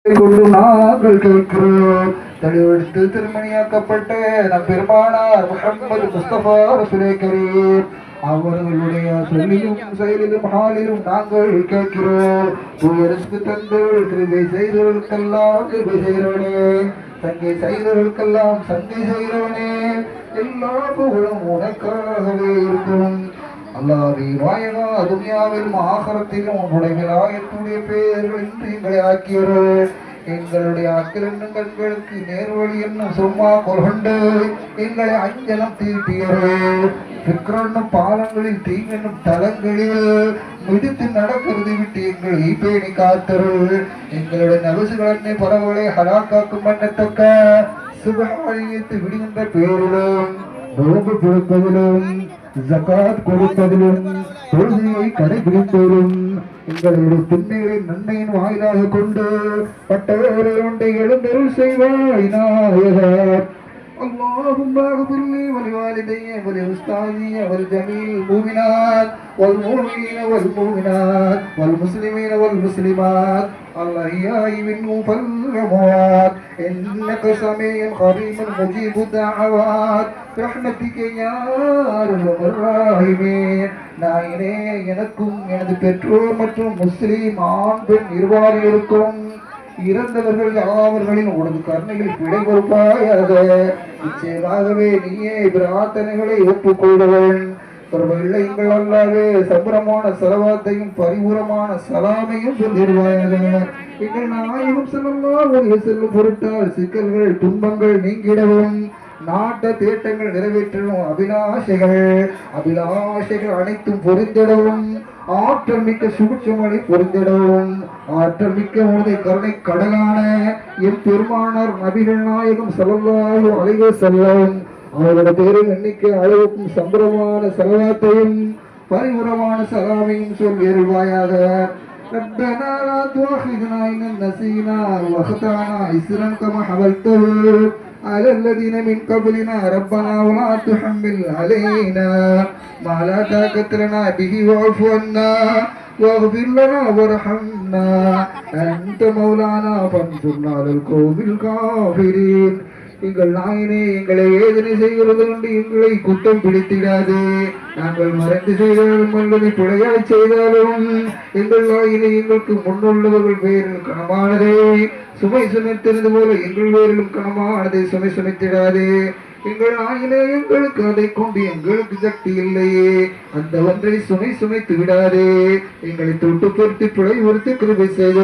கொண்டு நாங்கள் கேட்கிறோம். தெளிவெடுத்து திருமணியாக்கப்பட்ட நம் பெருமானார் முஹம்மது முஸ்தபா ரசூலே கரீம் அவர்களுடைய சொல்லிலும் செயலிலும் ஹாலிலும் நாங்கள் கேட்கிறோம். தூயரசுக்கு தந்து கிருபை செய்தவர்களுக்கெல்லாம் கிருபை செய்கிறவனே, சங்கை செய்தவர்களுக்கெல்லாம் சங்கை செய்கிறவனே, எல்லா புகழும் உனக்காகவே இருக்கும். அல்லாஹ்வே வாயகா துனியாவிலும் ஆகரத்திலும் உன்னுடைய விலாயத்துடைய பேர்கள் எங்களை ஆக்கியவர். எங்களுடைய அக்கிரண்ணும் கண்களுக்கு நேர்வழி என்னும் சும்மா கொண்டு எங்களை அஞ்சனம் தீட்டியவர். விக்ரண்ணும் பாலங்களில் தீங்கென்னும் தலங்களில் மிதித்து நடக்கிறது விட்டு எங்களை பேணி காத்தருள். எங்களுடைய நவசுகளன்னை பரவலை ஹலாக்காக்கும் பண்ணத்தக்க சுபகாரியத்தை விடுகின்ற பேரிலும் நோம்பு கொடுப்பதிலும் ஜகாத் கொடுப்பதிலும் தொழுகையை கடைபிடிப்பதிலும் எங்களுடைய திண்ணைகளை நன்மையின் வாயிலாக கொண்டு பட்டவரை ஒன்றை எழுந்தருள் செய்வாய் நாயகர். اللهم اغفر لي ولوالدي ولأستاذي ولجميع المؤمنات والمؤمنين والمؤمنات والمسلمين والمسلمات الأحياء منهم والأموات إنك سميع قريب مجيب الدعوات برحمتك يا أرحم الراحمين. நாயனே, எனக்கும் எனது பெற்றோர் மற்றும் முஸ்லிம் ஆண் பெண் இருவாரிகளுக்கும் இறந்தவர்கள் யாவர்களின் உனது கருணையில் பிழை பொறுப்பாயாக. நிச்சயமாகவே நீயே பிரார்த்தனைகளை ஒப்புக்கொள்வன். எங்கள் அல்லாவே சம்பரமான செலவாத்தையும் பரிபூரமான சலாமையும் சொல்லிடுவாயாக. எங்கள் நாயகம் ஸல்லல்லாஹு செல்லும் பொருட்டால் சிக்கல்கள் துன்பங்கள் நீங்கிடவும், நாட்ட தேட்டங்கள் நிறைவேற்றவும், அபிலாஷைகள் அனைத்தும் பொருந்திடவும், ஆற்றல் மிக்க சூட்சமலை பொருந்திடவும், ஆற்றல் மிக்க உனது கருணை கடலான என் பெருமானார் நபிகள் நாயகம் ஸல்லல்லாஹு அலைஹி வஸல்லம் அவரோட பேரில் எண்ணிக்கை அளவுக்கும் சம்பரமான செலவாத்தையும் பரிபூரமான சலாமையும் சொல்லிடுவாயாக. ربنا لا تؤاخذنا إن نسينا وأخطأنا إسرا كما حملته على الذين من قبلنا ربنا ولا تحمل علينا ما لا طاقة لنا به واعف عنا واغفر لنا وارحمنا أنت مولانا فانصرنا على القوم الكافرين. எங்கள் நாயனே, எங்களை வேதனை செய்கிறது கொண்டு எங்களை குற்றம் பிடித்திடாது. நாங்கள் மறைந்து செய்தாலும் அல்லது பிழையாய் செய்தாலும் எங்கள் நாயனே, எங்களுக்கு முன்னுள்ளவர்கள் பேரில் கனமானதே சுமை சுமைத்திருந்தது போல எங்கள் பேரிலும் கனமானதை சுமை சுமைத்திடாதே. எங்கள் நாயனே, எங்களுக்கு அதை கொண்டு எங்களுக்கு சக்தி இல்லையே, அந்த ஒன்றை சுமை சுமைத்து விடாதே. எங்களை தொட்டு பொறுத்து பிழை பொறுத்து கிருபை செய்த